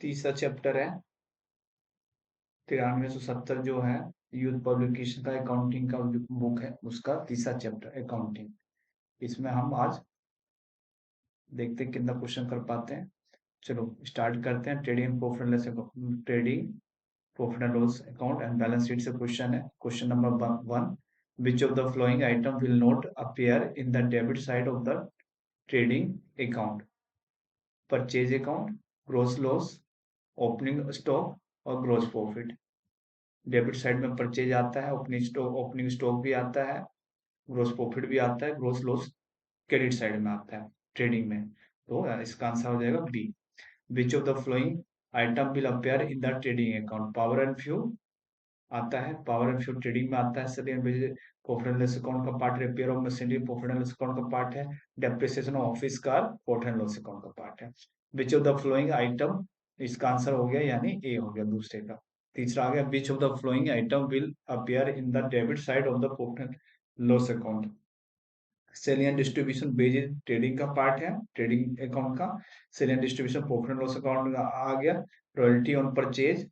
तीसरा चैप्टर है 9370 जो है यूथ पब्लिकेशन का अकाउंटिंग का बुक है, उसका तीसरा चैप्टर अकाउंटिंग। इसमें हम आज देखते हैं कितना क्वेश्चन कर पाते हैं। चलो स्टार्ट करते हैं। Trading profit and loss account and balance sheet से क्वेश्चन है। Question number 1, which of the following item will not appear in the debit side of the trading account? Purchase account, gross loss, opening stock और gross profit. Debit side में purchase आता है, opening stock भी आता है, gross profit भी आता है, ग्रोस लॉस क्रेडिट साइड में आता है ट्रेडिंग में। तो इसका आंसर हो जाएगा B. Which of the following item will appear in the trading account? Power and fuel आता है, पावर एंड फ्यूल ट्रेडिंग में आता है। Selling profit and loss account का part, repair of machinery profit and loss account का part है, depreciation of office car profit and loss account का part है। Which of the following item, इसका answer हो गया यानी ए हो गया दूसरे का। तीसरा आ गया, which of the following item will appear in the debit side of the profit and loss account? Selling and distribution basis trading का पार्ट है, ट्रेडिंग अकाउंट का। Selling and distribution profit and loss account आ गया। Royalty on purchase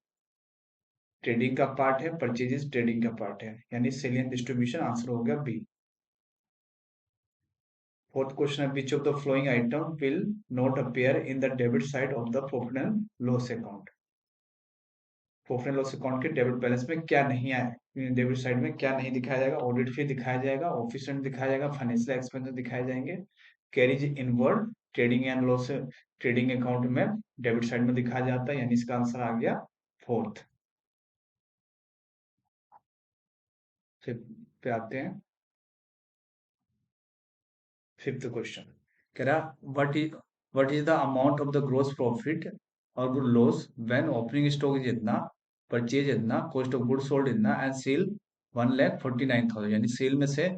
trading का part है, purchases trading का part है, यानी सेलिंग एंड डिस्ट्रीब्यूशन आंसर हो गया बी। फोर्थ क्वेश्चन है, which of the following item will not appear in the debit side of the profit and loss account? Profit and loss account के debit balance में क्या नहीं आया, debit side में क्या नहीं दिखाया जाएगा? ऑडिट फी दिखाया जाएगा, ऑफिस रेंट दिखाया जाएगा, फाइनेंशियल एक्सपेंसेस दिखाए जाएंगे, carriage inward trading and loss trading account में डेबिट साइड में दिखाया जाता है, यानी इसका आंसर आ गया फोर्थ। फिर पे आते हैं फिफ्थ क्वेश्चन। कह रहा what is the amount of the gross profit और loss when opening stock is इतना, परचेज इतना, कॉस्ट ऑफ गुड सोल्ड इतना एंड सेल 1,49,000। यानी सेल में से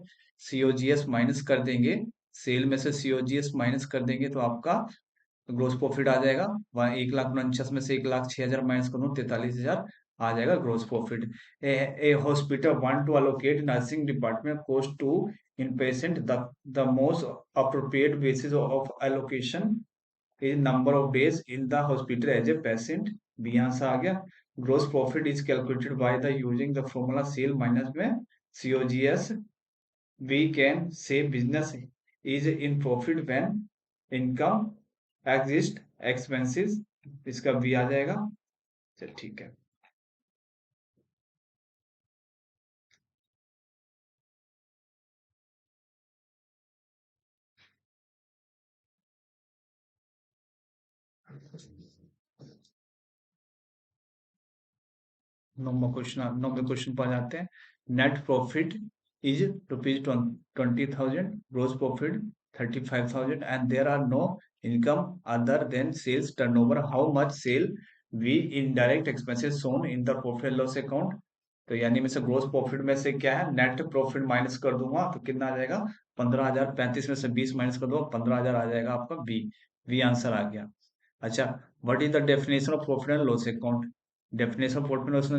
सीओजीएस माइनस कर देंगे, सेल में से सीओजीएस माइनस कर देंगे तो आपका ग्रोस प्रॉफिट आ जाएगा। वहाँ 1,49,000 में से 1,06,000 माइनस करूँ 43,000 आ जाएगा gross profit. A hospital want to allocate nursing department cost to in patient, the most appropriate basis of allocation is number of days in the hospital as a patient. B answer आ गया। Gross profit is calculated by the using the formula sale minus में COGS. We can say business is in profit when income exist expenses, इसका B आ जाएगा। चल ठीक है। नौवे क्वेश्चन पर जाते हैं। Net profit is ₹20,000, gross profit 35,000 and there are no income other than sales turnover, how much shall be indirect expenses shown in the profit and loss account? तो यानी में से ग्रोस प्रॉफिट में से क्या है, नेट प्रॉफिट माइनस कर दूंगा तो कितना आ जाएगा 15,000, 35 में से 20 माइनस कर दो 15,000 आ जाएगा आपका बी। बी आंसर आ गया। अच्छा, what is the definition of profit and loss account? Definition of profit and loss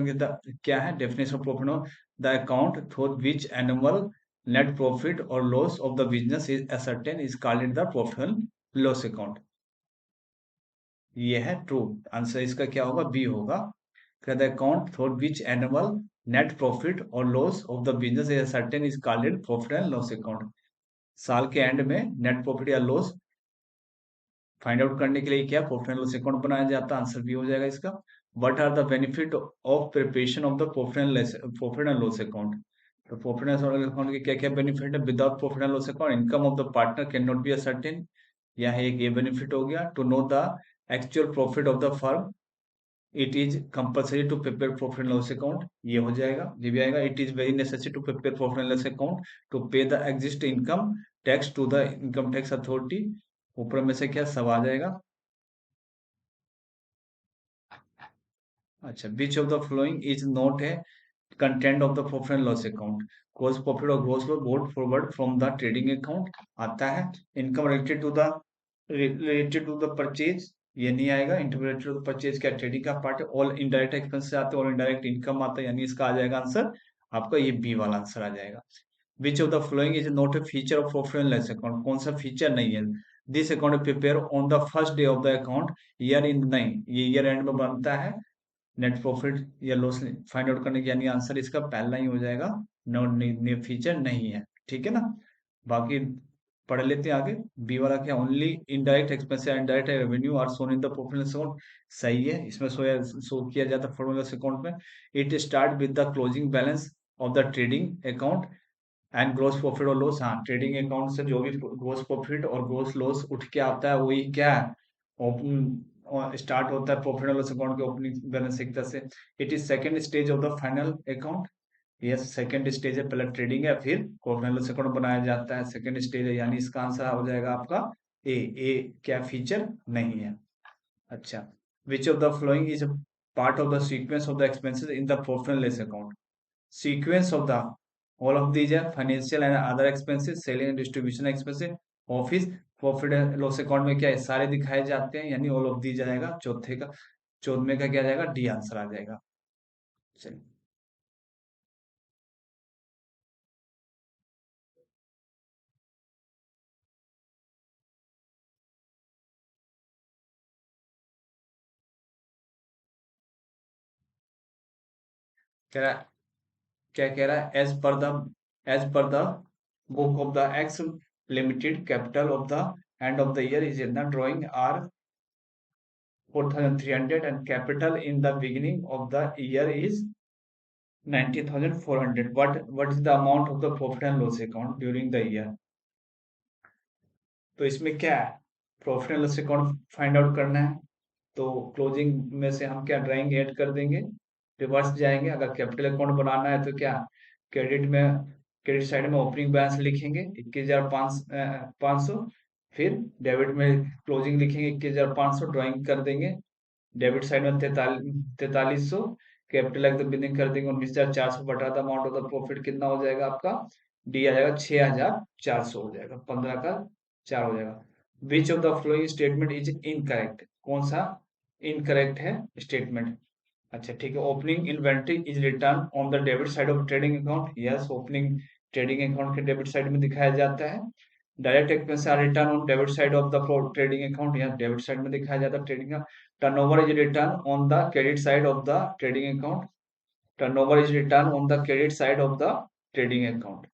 क्या है? Definition of profit of the account through which annual net profit और loss of the business is ascertain is called the profit and loss account. ये है true answer, इसका क्या होगा? B होगा। The account through which annual net profit और loss of the business is ascertain is called profit and loss account. साल के and में नेट प्रॉफिट या लॉस फाइंड आउट करने के लिए क्या प्रॉफिट एंड लॉस अकाउंट बनाया जाता है, आंसर भी हो जाएगा इसका। What are the benefit of preparation of the profit and loss account? तो प्रॉफिट एंड लॉस अकाउंट के क्या क्या बेनिफिट है? Without profit and loss account income of the partner can not be ascertain, यह एक ये बेनिफिट हो गया। To know the actual profit of the firm it is compulsory to prepare profit and loss account, ये हो जाएगा, ये भी आएगा। It is very necessary to prepare profit and loss account to pay the exist income tax to the income tax authority, ऊपर में से क्या सब आ जाएगा। अच्छा, which of the following is not a content of the profit and loss account? Gross profit और gross loss both forward from the trading account आता है। Income related to the purchase, ये नहीं आएगा। Income related to the purchase क्या trading का part है। All indirect expenses आते हैं, ऑल इनडायरेक्ट इनकम आता है, यानी इसका आ जाएगा आंसर आपका ये बी वाला आंसर आ जाएगा। Which of the following is not A feature of profit and loss account? कौन सा फीचर नहीं है? This account prepare on the first day of the account year in, नहीं ये ईयर एंड में बनता है नेट प्रॉफिट या लॉस फाइंड आउट करने की, यानी आंसर इसका पहला ही हो जाएगा, नो न्यू फीचर नहीं है, ठीक है ना। बाकी पढ़ लेते हैं आगे। बी वाला क्या, only indirect expense and direct revenue are shown in the profit account, सही है, इसमें शो किया जाता है प्रॉफिट लॉस अकाउंट में। It start with the closing balance of the trading account and gross profit और लॉस, हाँ ट्रेडिंग अकाउंट से जो भी ग्रोस प्रॉफिट और ग्रोस लॉस उठ के आता है वही क्या है, ओपन स्टार्ट होता है प्रॉफिट और लॉस अकाउंट के ओपनिंग बैलेंस एक तरह से। It is second stage of the final account, yes second stage है, पहले ट्रेडिंग है फिर प्रॉफिट एंड लॉस अकाउंट बनाया जाता है, सेकंड स्टेज है, यानी इसका आंसर हो जाएगा आपका ए क्या फीचर नहीं है। अच्छा, which of the following is part of the sequence of the expenses in the profit and loss account, sequence of the all of these are financial and other expenses, selling and distribution expenses, office profit and loss account में क्या है, सारे दिखाए जाते हैं, यानी all of the जाएगा, चौथे का चौदहवें का क्या जाएगा, डी आंसर आ जाएगा। चलिए, कह रहा है, क्या कह रहा है, as per the book of the X limited capital of the end of the year is in the drawing are 4,300 and capital in the beginning of the year is 90,400. What is the amount of the profit and loss account during the year? तो इसमें क्या है, profit and loss account find out करना है, तो closing में से हम क्या ड्राइंग ऐड कर देंगे, रिवर्स जाएंगे, अगर कैपिटल अकाउंट बनाना है तो क्या क्रेडिट में, क्रेडिट साइड में ओपनिंग बैलेंस लिखेंगे 21,500, फिर डेबिट में क्लोजिंग लिखेंगे 21,500, ड्राइंग कर देंगे, डेबिट साइड में 4300, कैपिटल एक बिलिंग कर देंगे 19,400, बटा the amount of the profit कितना हो जाएगा आपका, डी आ जाएगा 6,400 हो जाएगा, 15 का 4 हो जाएगा। Which of the following statement is incorrect, कौन सा इनकरेक्ट है स्टेटमेंट। अच्छा ठीक है, opening inventory is written on the debit side of trading account, yes opening trading account के डेबिट साइड में दिखाया जाता है। Direct expense are written on debit side of the trading account, यहाँ डेबिट साइड में दिखाया जाता है ट्रेडिंग का। Turnover is written on the credit side of the trading account, turnover is written on the credit side of the trading account,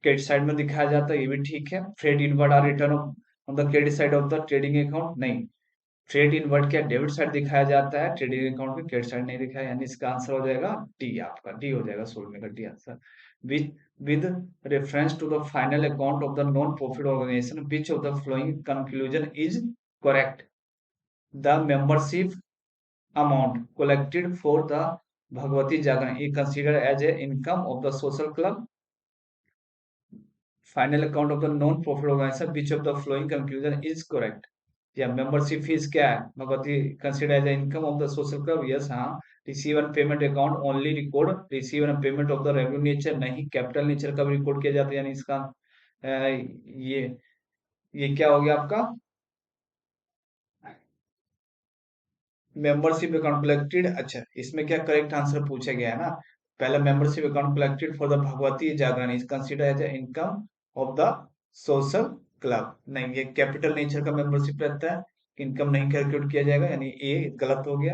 credit side में दिखाया जाता है, ये भी ठीक है। Freight inward are written on the credit side of the trading account, नहीं freight inward क्या डेबिट साइड दिखाया जाता है, ट्रेडिंग अकाउंट में क्रेडिट साइड नहीं दिखाया, यानी इसका आंसर हो जाएगा डी, आपका डी हो जाएगा 16 में का D answer. Which with reference to the final account of the non-profit organization, which of the following conclusion is correct? The membership amount collected for the Bhagwati Jagran is considered as a income of the social club. Final account of the non-profit organization, which of the following conclusion is correct? या membership fees क्या है, Bhagwati consider as income of the social club, yes हाँ। Receive and payment account only record receive and payment of the revenue nature, नहीं capital nature का भी record किया जाता है, यानी इसका ये ये क्या हो गया आपका, मेंबरशिप अकाउंट कलेक्टेड। अच्छा इसमें क्या करेक्ट आंसर पूछा गया है ना, पहला membership account collected for the Bhagwati Jagran is consider as income of the social club, नहीं ये कैपिटल नेचर का मेंबरशिप रहता है, इनकम नहीं कैलकुलेट किया जाएगा, यानी ए गलत हो गया।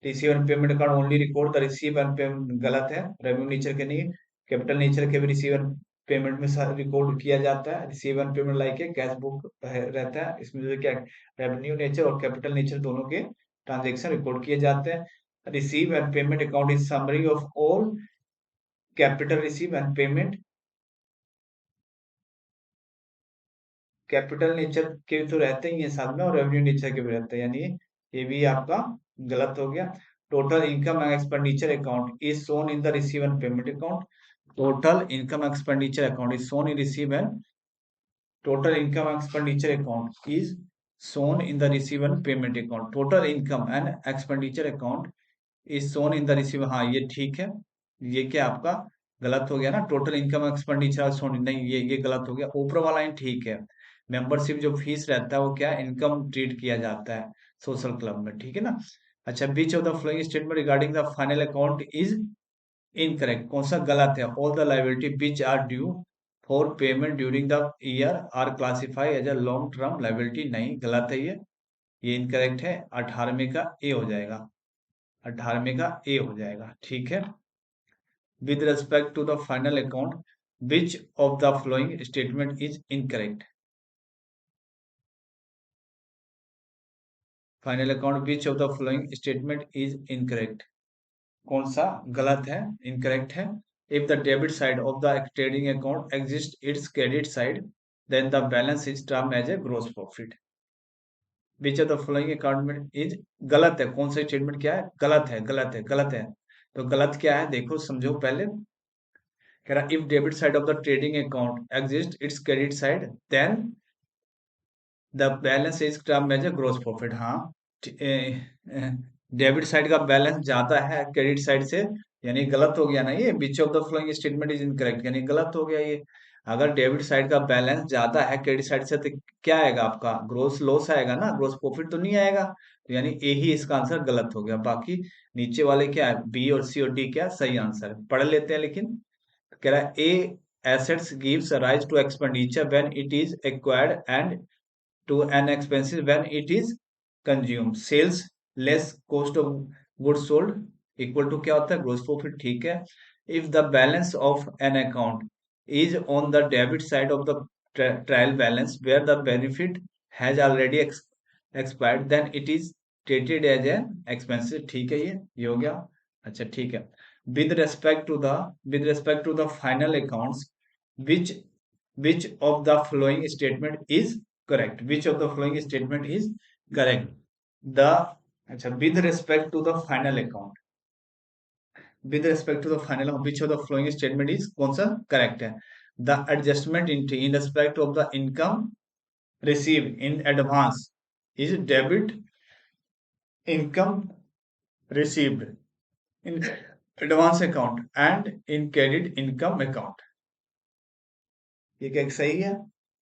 Receive and payment account only record the receive and payment, गलत है, रेवेन्यू नेचर के नहीं, कैपिटल नेचर के भी रिसीव एंड पेमेंट में रिकॉर्ड किया जाता है, receive and payment like cash book रहता है, इसमें जो क्या रेवेन्यू नेचर और कैपिटल नेचर दोनों के ट्रांजेक्शन रिकॉर्ड किए जाते हैं। Receive and payment account is summary of all capital receive and payment, capital nature के तो रहते ही है साथ में और रेवेन्यू नेचर के भी रहते हैं, यानी ये भी आपका गलत हो गया। Total income and expenditure account is shown in the receive and payment account, total income expenditure account is shown in receive and, total income expenditure account is shown in the receive and payment account, total income and expenditure account is shown in the receive, हाँ ये ठीक है, ये क्या आपका गलत हो गया ना, टोटल इनकम एक्सपेंडिचर शोन, नहीं ये गलत हो गया, ऊपर वाला लाइन ठीक है, मेंबरशिप जो फीस रहता है वो क्या इनकम ट्रीट किया जाता है सोशल क्लब में, ठीक है ना। अच्छा, which of the following statement regarding the final account is incorrect, कौन सा गलत है, all the liability which are due for payment during the year are classify as a long term liability. नहीं, गलत है ये इनकरेक्ट है। 18वें का ए हो जाएगा, 18वें का ए हो जाएगा। ठीक है। With respect to the final account which of the following statement is incorrect. Final account which of the following statement is incorrect, कौन सा गलत है, इनकरेक्ट है। If the debit side of the trading account exist its credit side then the balance is term as a gross profit. Which of the following account में is, गलत है। कौन सा स्टेटमेंट क्या है, गलत है, गलत है, गलत है। तो गलत क्या है देखो, समझो पहले। कह रहा if debit side of the trading account exist its credit side then the balance is term as a gross profit. हाँ, डेबिट साइड का बैलेंस ज्यादा है क्रेडिट साइड से, यानी गलत हो गया ना ये। विच of the following statement is incorrect, यानी गलत हो गया ये। अगर डेबिट साइड का बैलेंस ज्यादा है क्रेडिट साइड से तो क्या आएगा आपका, ग्रोस लॉस आएगा ना, ग्रोस प्रॉफिट तो नहीं आएगा। तो यानी ए ही इसका आंसर गलत हो गया। बाकी नीचे वाले क्या है, बी और सी और डी क्या सही आंसर है। पढ़ लेते हैं लेकिन। कह रहा है a assets gives rise to expenditure when it is acquired and to an expenses when it is consumed. Sales less cost of goods sold equal to क्या होता है, gross profit। ठीक है। If the balance of an account is on the debit side of the trial balance where the benefit has already expired then it is treated as an expenses। ठीक है, ये हो गया। अच्छा ठीक है। With respect to the final accounts which which of the following statement is correct, which of the following statement is correct, the अच्छा with respect to the final account, with respect to the final account, which of the following statement is कौन सा correct है। The adjustment in respect of the income received in advance is debit income received in advance account and in credit income account। ये क्या सही है,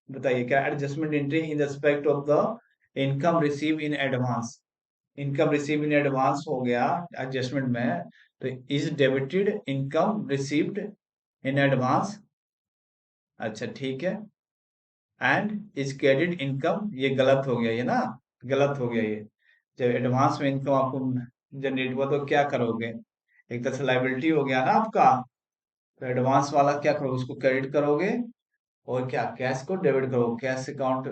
बताइए क्या। Adjustment entry in respect of the income receive in advance, income receive in advance हो गया adjustment में। तो is debited income received in advance. अच्छा ठीक है। एंड इज क्रेडिट इनकम, ये गलत हो गया ये ना, गलत हो गया ये। जब एडवांस में इनकम आपको जनरेट हुआ तो क्या करोगे, एक तरह से लाइबिलिटी हो गया ना आपका। तो एडवांस वाला क्या करोगे, उसको क्रेडिट करोगे और क्या कैश को डेबिट करो, कैश अकाउंट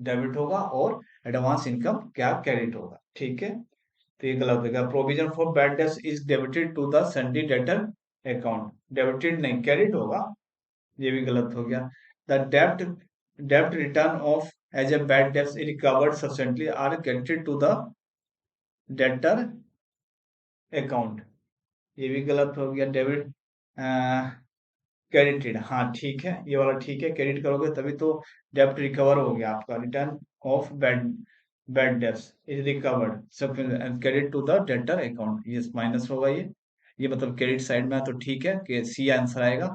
डेबिट होगा और एडवांस इनकम क्या क्रेडिट होगा। ठीक है। तो ये गलत हो गया। Provision for bad debts is debited to the sundry debtor account, debited नहीं क्रेडिट होगा, ये भी गलत हो गया। द डेब्ट written off as a bad debts recovered subsequently are credited to the debtor account, ये भी गलत हो गया। डेबिट क्रेडिटेड, हाँ ठीक है, ये वाला ठीक है। क्रेडिट करोगे तभी तो डेब्ट रिकवर हो गया आपका। Return of bad bad debts is recovered सब credit to the debtor account, ये माइनस होगा ये मतलब क्रेडिट साइड में है, तो ठीक है कि सी आंसर आएगा।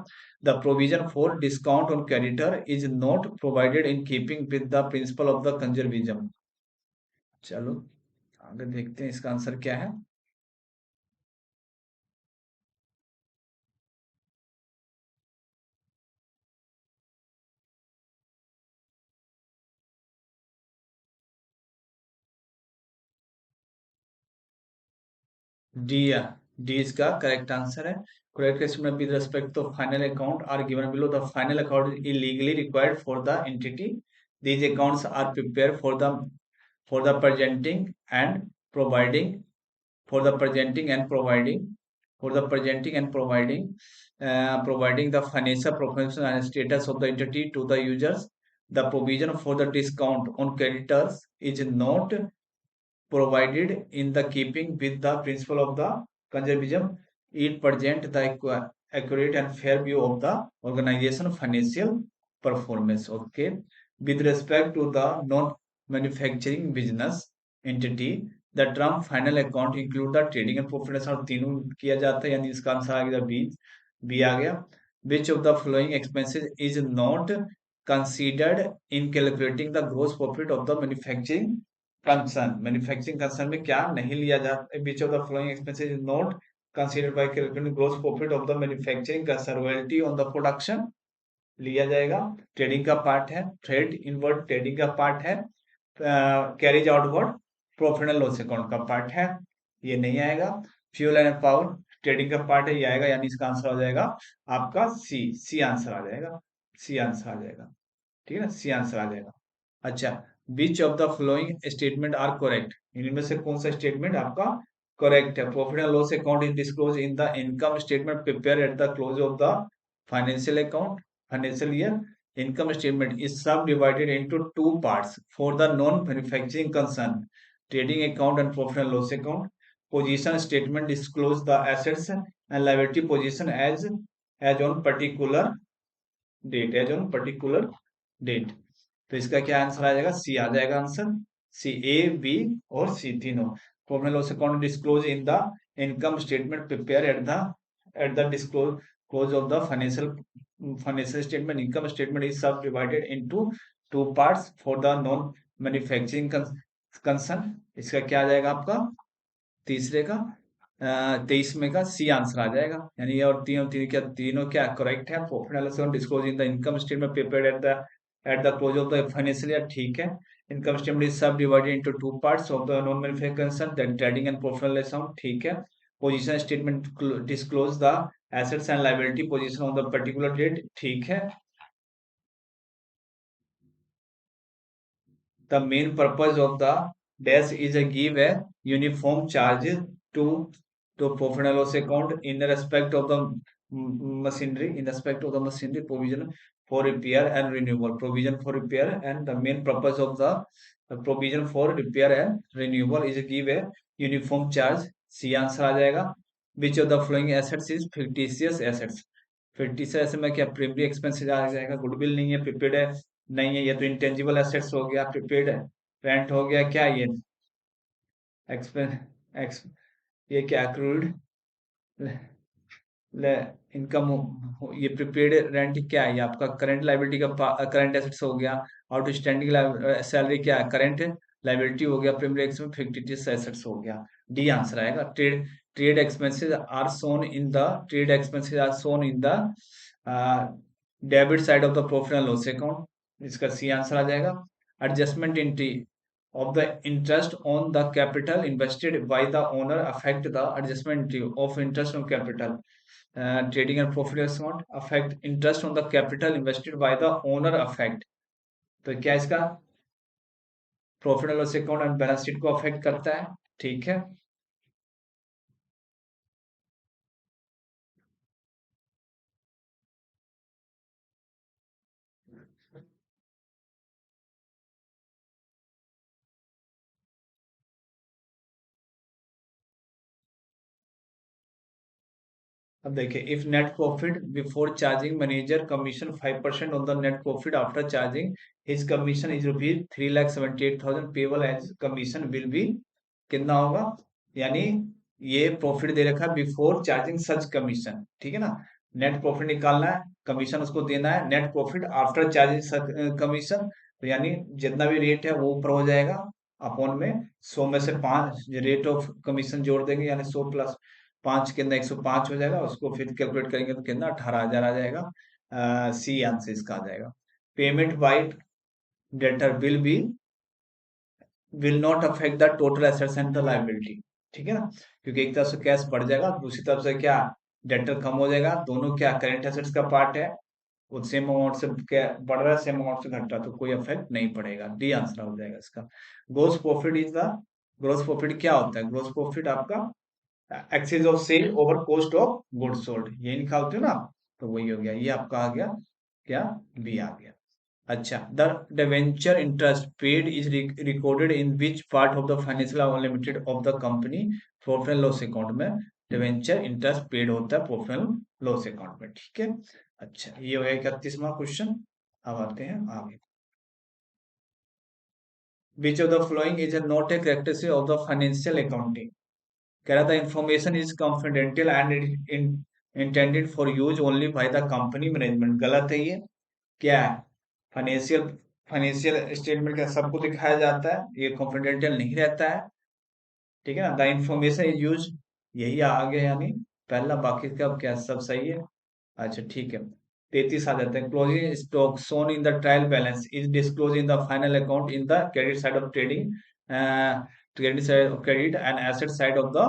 The provision for discount on creditor is not provided in keeping with the principle of the conservatism. चलो आगे देखते हैं इसका आंसर क्या है। डी, डी इसका करेक्ट आंसर है। करेक्ट क्वेश्चन में with respect to final account are given below, the final account is legally required for the entity, these accounts are prepared for the presenting and providing for the presenting and providing for the presenting and providing the financial professional and status of the entity to the users. The provision for the discount on creditors is not provided in the keeping with the principle of the conservatism. It present the accurate and fair view of the organization financial performance. Okay. With respect to the non-manufacturing business entity, the term final account include the trading and profit and loss तीनों किया जाता है, यानी इसका answer आ गया B, B आ गया। Which of the following expenses is not considered in calculating the gross profit of the manufacturing concern, manufacturing concern में क्या नहीं लिया जाता। Which of the following expenses is not considered by calculating gross profit of the manufacturing concern, royalty on the production लिया जाएगा। Trading का part है, trade inward trading का पार्ट है, carriage outward profit and loss account का part है, ये नहीं आएगा। फ्यूल एंड पावर ट्रेडिंग का पार्ट है, ये आएगा, यानी इसका आंसर आ जाएगा आपका सी। सी आंसर आ जाएगा, सी आंसर आ जाएगा, ठीक है ना, सी आंसर आ जाएगा। अच्छा, which of the following statement are correct, इनमें से कौन सा स्टेटमेंट आपका करेक्ट है? Profit and loss account is disclose in the income statement prepare at the close of the financial account, financial year. Income statement is subdivided into two parts for the non-manufacturing concern: trading account and profit and loss account. Position statement disclose the assets and liability position as on particular date, as on particular date. तो इसका क्या answer आ जाएगा? सी आ जाएगा answer, सी। ए, B और सी तीनों। Profit and loss account disclose in the income statement prepare at the disclose close of the financial statement. Income statement is subdivided into two parts for the non manufacturing concern. इसका क्या आ जाएगा आपका तीसरे का 23 में का सी आंसर आ जाएगा, यानी ये और तीनों क्या करेक्ट है? Profit and loss disclose in the income statement prepared at the close of the financial year, ठीक है। Income statement is subdivided into two parts of the non manufacturing concern, that trading and profit and loss account, ठीक है। Position statement disclose the assets and liability position on the particular date, ठीक है। The main purpose of the dash is a give a uniform charge to profit and loss account in respect of the machinery, in respect of the machinery, provision for repair and renewal, provision for repair, and the main purpose of the provision for repair and renewal is give a uniform charge. C answer आ जाएगा। Which of the following assets is fictitious assets? fictitious में क्या primary expenses आ जाएगा? Goodwill नहीं है, prepaid है नहीं है, ये तो इंटेंजिबल एसेट्स हो गया, प्रीपेड है, रेंट हो गया, क्या ये एक्सपेंस एक्स, ये क्या एक्रूड इनकम, ये प्रीपेड रेंट क्या है? ये आपका करंट लाइबिलिटी का करंट एसेट्स हो गया। आउटस्टैंडिंग सैलरी क्या है? करंट लाइबिलिटी हो गया। प्राइमरी एक्सपेंस फिक्टिटिव एसेट्स हो गया। डी आंसर आएगा। Trade trade expenses are shown in the trade expenses are shown in the debit side of the profit and loss account, इसका सी आंसर आ जाएगा। Adjustment entry of the interest on the capital invested by the owner affect the adjustment of interest on capital. Trading and profit account affect interest on the capital invested by the owner affect, तो क्या इसका profit and loss account and balance sheet को affect करता है, ठीक है। अब देखिए, if net profit before charging manager commission 5% on the net profit after charging his commission is rupees 3,78,000 payable as commission will be, कितना होगा? यानी ये प्रॉफिट दे रखा है बिफोर चार्जिंग सच कमीशन, ठीक है ना। नेट प्रॉफिट निकालना है, कमीशन उसको देना है। Net profit after charging commission, तो यानी जितना भी रेट है वो ऊपर हो जाएगा अपॉन में 100 में से 5 रेट ऑफ कमीशन जोड़ देंगे, यानी 100 प्लस 5 के अंदर 105 हो जाएगा, उसको फिर कैलकुलेट करेंगे तो कितना 18,000 आ जाएगा। सी आंसर इसका आ जाएगा। Payment by debtor will not affect the total assets and the liability, ठीक है ना, क्योंकि एक तरफ से कैश बढ़ जाएगा, दूसरी तरफ से क्या डेटर कम हो जाएगा, दोनों क्या करेंट एसेट्स का पार्ट है, वो सेम अमाउंट से क्या बढ़ रहा है, सेम अमाउंट से घट रहा है, तो कोई इफेक्ट नहीं पड़ेगा। डी आंसर हो जाएगा इसका। Gross profit is the, gross profit क्या होता है? ग्रोस प्रॉफिट आपका excess of sale over cost of goods sold, ये निकालते हो ना, तो वही हो गया, ये आपका आ गया क्या? बी आ गया। अच्छा, the debenture interest paid is recorded in which part of the financial limited of the company profit and loss account में डिवेंचर इंटरेस्ट पेड होता है प्रॉफिट एंड लॉस अकाउंट में, ठीक है। अच्छा, ये हो गया 31वां क्वेश्चन। अब आते हैं आगे। विच of the following is not a characteristic of the financial accounting? कह रहा था information is confidential and intended for use only by the company management, गलत है ये। क्या है? फाइनेंशियल फाइनेंशियल स्टेटमेंट का सबको दिखाया जाता है, ये कॉन्फिडेंशियल नहीं रहता है, ठीक है ना। द इंफॉर्मेशन इज यूज, यही आ गया, यानी पहला, बाकी का क्या सब सही है। अच्छा ठीक है। 33 आ जाता है। Closing stock shown in the trial balance is disclose in the final account in the credit side of trading, credit side of credit and asset side of the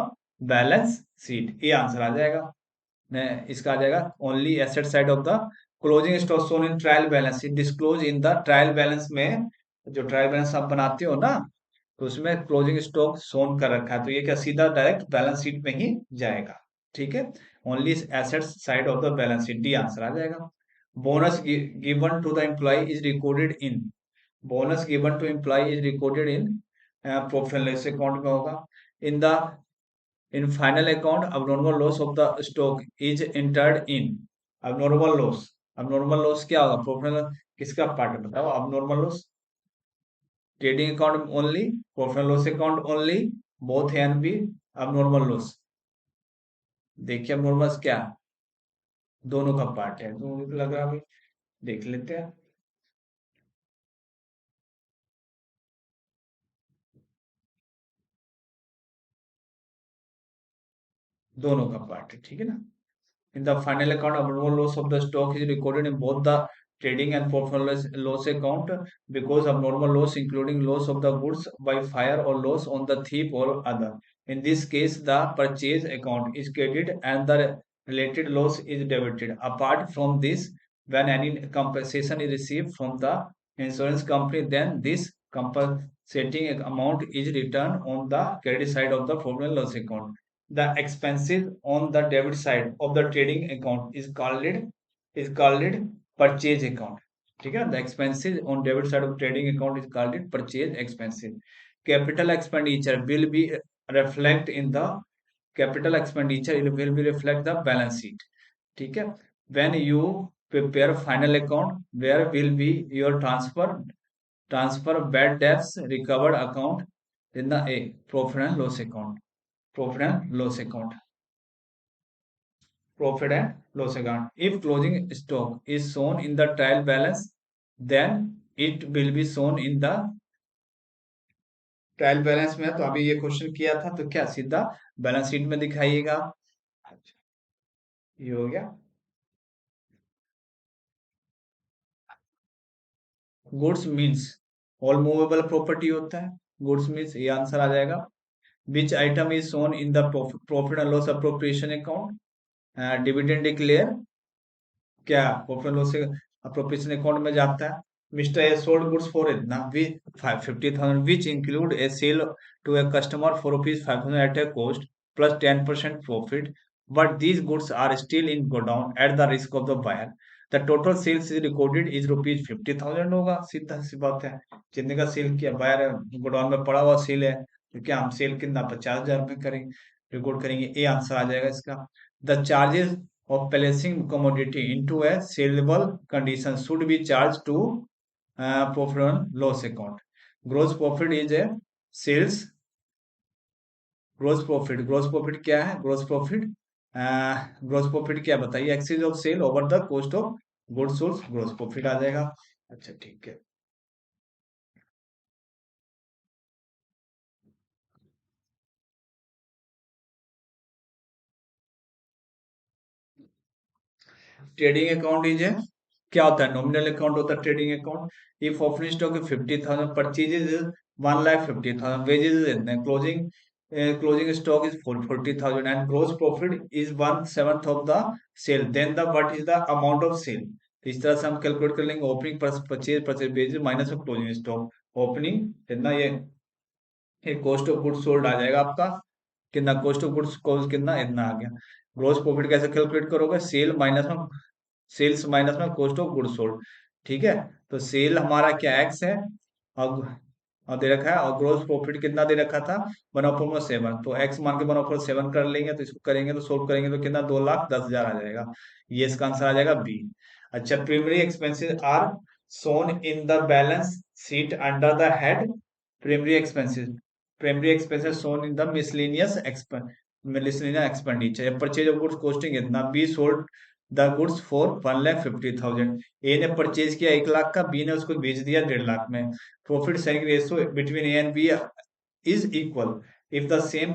balance sheet. ये आंसर आ जाएगा। इसका आ जाएगा only asset side of the closing stock shown in trial balance is disclose in the trial balance में, जो trial balance आप बनाते हो ना, तो उसमें क्लोजिंग स्टॉक सोन कर रखा है, तो ये क्या सीधा डायरेक्ट बैलेंस शीट में ही जाएगा। ठीक है, only assets side of the balance sheet, D answer आ जाएगा। Bonus given to the employ is recorded in, bonus given to employ is recorded in profit and loss account में होगा। In the in final account abnormal loss of the stock is entered in, abnormal loss, abnormal loss क्या होगा, profit किसका part है बताओ, abnormal loss trading account only, profit and loss account only, both A बी abnormal loss। देखिए abnormal क्या, दोनों का पार्ट है, तो मुझे लग रहा है अभी देख लेते हैं। दोनों का पार्ट है, ठीक है ना। In the final account, abnormal loss of the stock is recorded in both the trading and profit loss account, because abnormal loss including loss of the goods by fire or loss on the thief or other. In this case, the purchase account is credited and the related loss is debited. Apart from this, when any compensation is received from the insurance company, then this compensating amount is returned on the credit side of the profit and loss account. The expenses on the debit side of the trading account is called purchase account। ठीक है, the expenses on debit side of trading account is called purchase expenses। capital expenditure will be reflect in the capital expenditure, it will be reflect the balance sheet। ठीक है, when you prepare final account, where will be your transfer bad debts recovered account in the a profit and loss account, profit and loss account, profit and loss account। If closing stock is shown in the trial balance, then it will be shown in the trial balance में। तो अभी ये question किया था, तो क्या सीधा balance sheet में दिखाइएगा। ये हो गया। Goods means all movable property होता है, गुड्स मीन्स ये आंसर आ जाएगा। Which item is shown in the profit and loss appropriation account, dividend declare क्या प्रॉफिट लॉस अप्रोप्रिएशन अकाउंट में जाता है। Mister A sold goods for इतना 50,000 which include a sale to a customer for ₹5,000 at a cost plus 10% प्रॉफिट, but these goods are still in godown at the risk of the buyer. The total sales is recorded is ₹50,000 होगा, सीधा सी बात है। जितने का cell किया, buyer godown में पड़ा हुआ सेल है, तो क्या हम सेल कितना 50,000 में करेंगे, रिकॉर्ड करेंगे। ये आंसर आ जाएगा इसका। The charges of placing commodity into a saleable condition should be charged to profit and loss account। gross profit is a sales, gross profit क्या है, gross profit क्या बताइए, excess of sale over the cost of goods sold, gross profit आ जाएगा। अच्छा ठीक है, trading account is है, क्या होता है, नॉमिनल अकाउंट होता है trading account. If opening stock 50,000, purchases 1,50,000, wages इतने, closing stock is 40,000 and gross profit is 1/7 of the sale, then the what is the amount of sale. इस तरह से हम कैलकुलेट कर लेंगे, opening purchase wages minus of closing stock, opening कितना, ये cost of goods sold आ जाएगा आपका, कितना कॉस्ट ऑफ गुड्स कॉस्ट कितना इतना आ गया। ग्रोस प्रॉफिट कैसे कैलकुलेट करोगे, सेल्स माइनस में कॉस्ट ऑफ गुड्स सोल्ड। ठीक है, तो सेल हमारा क्या एक्स है, और दे रखा है, और ग्रोस प्रॉफिट कितना दे रखा था 1/7, तो एक्स मान के 1/7 कर लेंगे, तो इसको करेंगे तो सोल्व करेंगे तो कितना 2,10,000 आ जाएगा। ये इसका आंसर आ जाएगा बी। अच्छा, primary expenses are shown in the balance sheet under the head primary expenses, primary expenses shown in the miscellaneous expenditure, purchase of goods costing इतना, be sold the goods for 1,50,000, A ने purchase किया 1,00,000 का, B ने उसको बेच दिया 1,50,000 में। Profit sharing ratio between A and B is equal if the same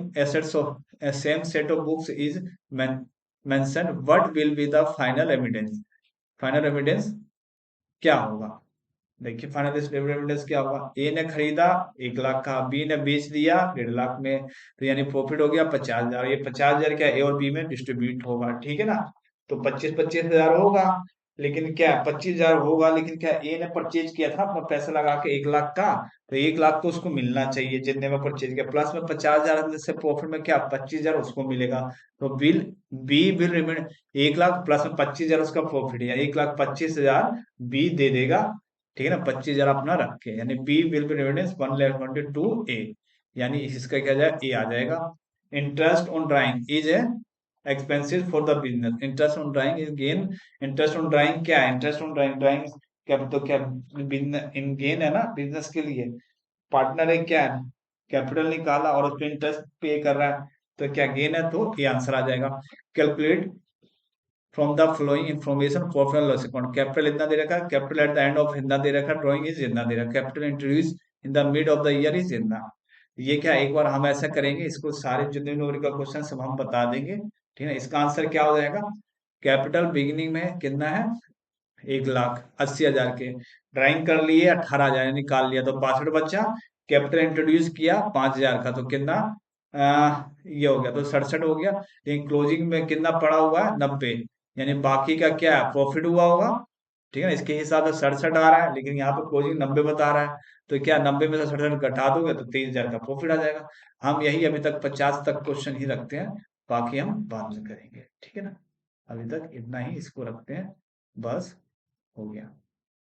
set of books is mentioned, what will be the final evidence। Final remittance क्या होगा? देखिए फाइनल रेमिटेंस क्या होगा, ए ने खरीदा 1 लाख का, बी ने बेच दिया 1.5 लाख में, तो यानी प्रॉफिट हो गया 50,000। ये 50,000 क्या ए और बी में डिस्ट्रीब्यूट होगा, ठीक है ना। तो 25,000 होगा, लेकिन क्या 25,000 होगा, लेकिन क्या ए ने परचेज किया था अपना पैसा लगा के 1 लाख का, तो 1 लाख तो उसको मिलना चाहिए जितने में परचेज किया, प्लस में 50,000 से प्रॉफिट में क्या 25,000 उसको मिलेगा। तो B will remain 1 lakh plus में 25,000 उसका प्रॉफिट है, 1,25,000 बी दे देगा, ठीक है ना। 25,000 अपना रख के, यानी बी विल बी रिमेनिंग 1,22 ए, यानी इसका क्या जाएगा ए आ जाएगा। Interest on drawing is expensive for the business, interest on drawing is gain. Interest on drawing क्या है, इंटरेस्ट ऑन ड्राइंग, ड्राइंग क्या तो क्या बिजनेस इन गेन है ना, बिजनेस के लिए पार्टनर है क्या है, कैपिटल निकाला और उस पर इंटरेस्ट पे कर रहा है, तो क्या गेन है, तो ये आंसर आ जाएगा। Calculate from the flowing information profit and loss account, capital इतना दे रखा है, capital at the end of इतना दे रखा है, ड्राइंग इज इतना दे रखा है, capital introduce in the mid of the year is इतना। ये क्या एक बार हम ऐसा करेंगे, इसको सारे जितने भी न्यूमेरिकल क्वेश्चन सब हम बता देंगे, ठीक है। इसका आंसर क्या हो जाएगा, कैपिटल बिगिनिंग में कितना है 1,80,000 के, ड्राइंग कर लिए 18,000 निकाल लिया तो 62 बच्चा, कैपिटल इंट्रोड्यूस किया 5,000 का, तो कितना ये हो गया, तो 67 हो गया। लेकिन क्लोजिंग में कितना पड़ा हुआ है 90, यानी बाकी का क्या है प्रॉफिट हुआ होगा, ठीक है ना। इसके हिसाब से 67 आ रहा है, लेकिन यहाँ पे क्लोजिंग 90 बता रहा है, तो क्या 90 में से 67 घटा दोगे तो 23,000 का प्रॉफिट आ जाएगा। हम यही अभी तक 50 तक क्वेश्चन ही रखते हैं, बाकी हम बाद में करेंगे, ठीक है ना। अभी तक इतना ही इसको रखते हैं, बस हो गया।